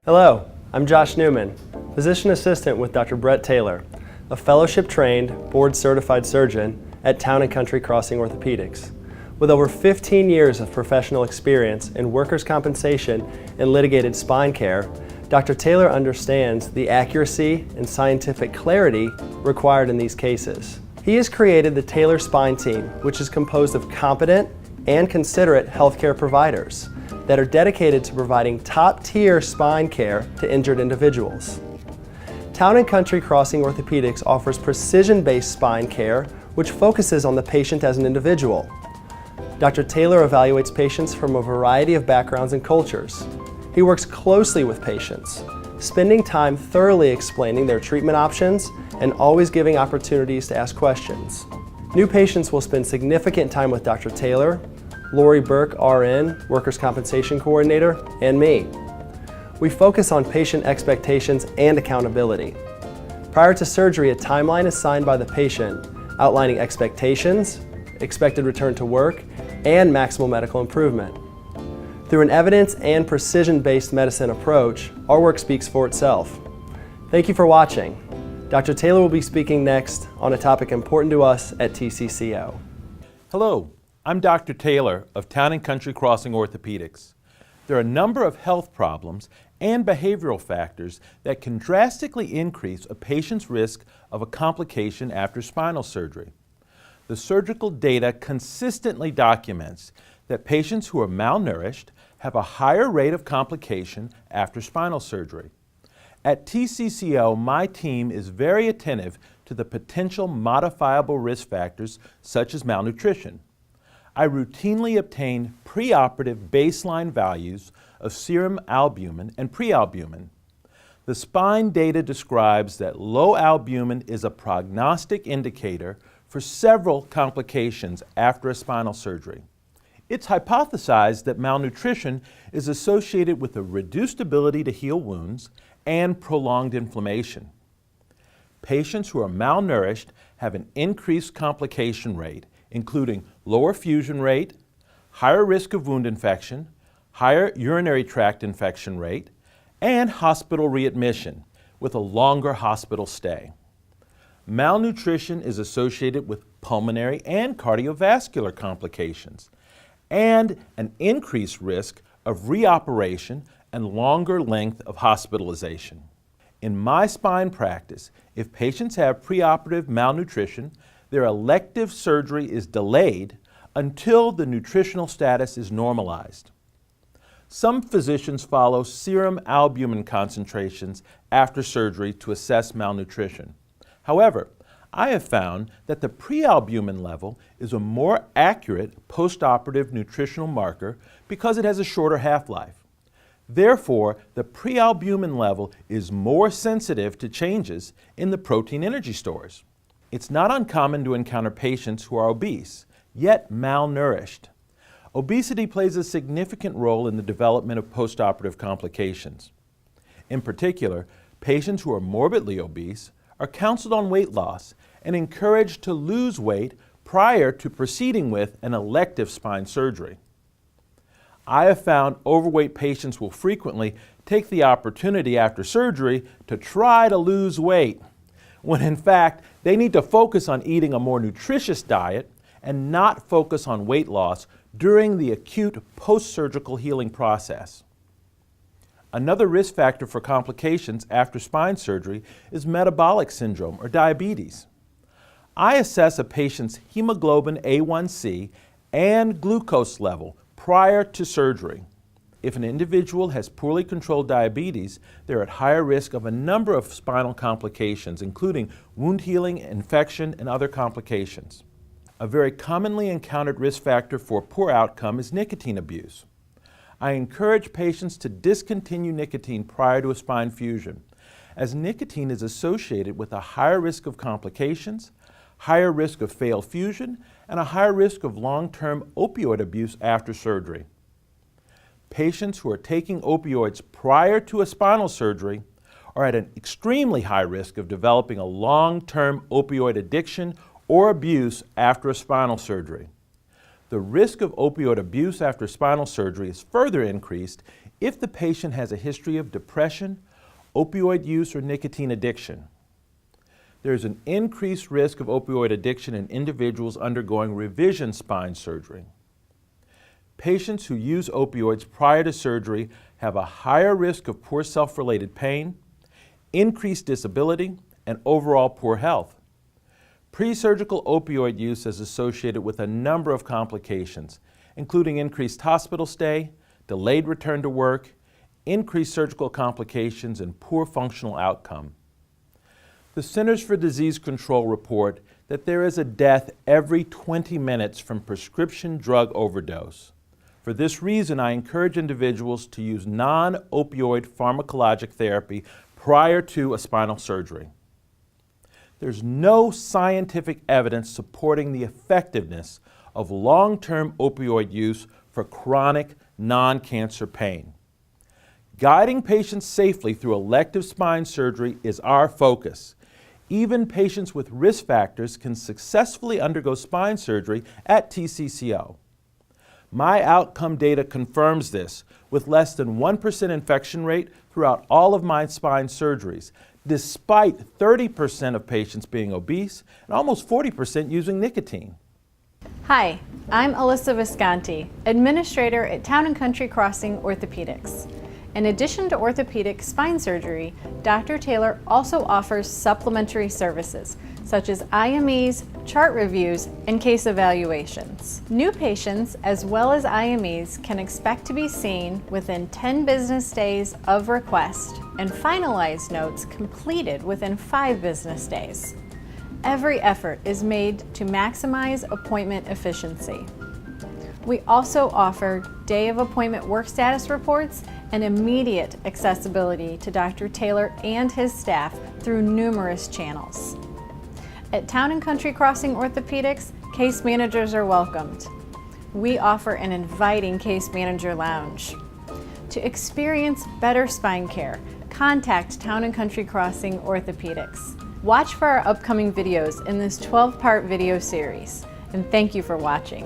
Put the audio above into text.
Hello, I'm Josh Newman, Physician Assistant with Dr. Brett Taylor, a fellowship-trained, board-certified surgeon at Town & Country Crossing Orthopedics. With over 15 years of professional experience in workers' compensation and litigated spine care, Dr. Taylor understands the accuracy and scientific clarity required in these cases. He has created the Taylor Spine Team, which is composed of competent and considerate healthcare providers that are dedicated to providing top-tier spine care to injured individuals. Town & Country Crossing Orthopedics offers precision-based spine care, which focuses on the patient as an individual. Dr. Taylor evaluates patients from a variety of backgrounds and cultures. He works closely with patients, spending time thoroughly explaining their treatment options and always giving opportunities to ask questions. New patients will spend significant time with Dr. Taylor, Lori Burke, RN, Workers' Compensation Coordinator, and me. We focus on patient expectations and accountability. Prior to surgery, a timeline is signed by the patient outlining expectations, expected return to work, and maximal medical improvement. Through an evidence and precision-based medicine approach, our work speaks for itself. Thank you for watching. Dr. Taylor will be speaking next on a topic important to us at TCCO. Hello, I'm Dr. Taylor of Town & Country Crossing Orthopedics. There are a number of health problems and behavioral factors that can drastically increase a patient's risk of a complication after spinal surgery. The surgical data consistently documents that patients who are malnourished have a higher rate of complication after spinal surgery. At TCCO, my team is very attentive to the potential modifiable risk factors such as malnutrition. I routinely obtain preoperative baseline values of serum albumin and prealbumin. The spine data describes that low albumin is a prognostic indicator for several complications after a spinal surgery. It's hypothesized that malnutrition is associated with a reduced ability to heal wounds and prolonged inflammation. Patients who are malnourished have an increased complication rate, including lower fusion rate, higher risk of wound infection, higher urinary tract infection rate, and hospital readmission with a longer hospital stay. Malnutrition is associated with pulmonary and cardiovascular complications and an increased risk of reoperation and longer length of hospitalization. In my spine practice, if patients have preoperative malnutrition, their elective surgery is delayed until the nutritional status is normalized. Some physicians follow serum albumin concentrations after surgery to assess malnutrition. However, I have found that the prealbumin level is a more accurate postoperative nutritional marker because it has a shorter half-life. Therefore, the prealbumin level is more sensitive to changes in the protein energy stores. It's not uncommon to encounter patients who are obese, yet malnourished. Obesity plays a significant role in the development of postoperative complications. In particular, patients who are morbidly obese are counseled on weight loss and encouraged to lose weight prior to proceeding with an elective spine surgery. I have found overweight patients will frequently take the opportunity after surgery to try to lose weight, when in fact they need to focus on eating a more nutritious diet and not focus on weight loss during the acute post-surgical healing process. Another risk factor for complications after spine surgery is metabolic syndrome or diabetes. I assess a patient's hemoglobin A1C and glucose level prior to surgery. If an individual has poorly controlled diabetes, they're at higher risk of a number of spinal complications, including wound healing, infection, and other complications. A very commonly encountered risk factor for poor outcome is nicotine abuse. I encourage patients to discontinue nicotine prior to a spine fusion, as nicotine is associated with a higher risk of complications, higher risk of failed fusion, and a higher risk of long-term opioid abuse after surgery. Patients who are taking opioids prior to a spinal surgery are at an extremely high risk of developing a long-term opioid addiction or abuse after a spinal surgery. The risk of opioid abuse after spinal surgery is further increased if the patient has a history of depression, opioid use, or nicotine addiction. There's an increased risk of opioid addiction in individuals undergoing revision spine surgery. Patients who use opioids prior to surgery have a higher risk of poor self-related pain, increased disability, and overall poor health. Pre-surgical opioid use is associated with a number of complications, including increased hospital stay, delayed return to work, increased surgical complications, and poor functional outcome. The Centers for Disease Control report that there is a death every 20 minutes from prescription drug overdose. For this reason, I encourage individuals to use non-opioid pharmacologic therapy prior to a spinal surgery. There's no scientific evidence supporting the effectiveness of long-term opioid use for chronic non-cancer pain. Guiding patients safely through elective spine surgery is our focus. Even patients with risk factors can successfully undergo spine surgery at TCCO. My outcome data confirms this, with less than 1% infection rate throughout all of my spine surgeries, despite 30% of patients being obese and almost 40% using nicotine. Hi, I'm Alyssa Visconti, Administrator at Town & Country Crossing Orthopedics. In addition to orthopedic spine surgery, Dr. Taylor also offers supplementary services such as IMEs, chart reviews, and case evaluations. New patients as well as IMEs can expect to be seen within 10 business days of request and finalized notes completed within 5 business days. Every effort is made to maximize appointment efficiency. We also offer day of appointment work status reports and immediate accessibility to Dr. Taylor and his staff through numerous channels. At Town & Country Crossing Orthopedics, case managers are welcomed. We offer an inviting case manager lounge. To experience better spine care, contact Town & Country Crossing Orthopedics. Watch for our upcoming videos in this 12-part video series, and thank you for watching.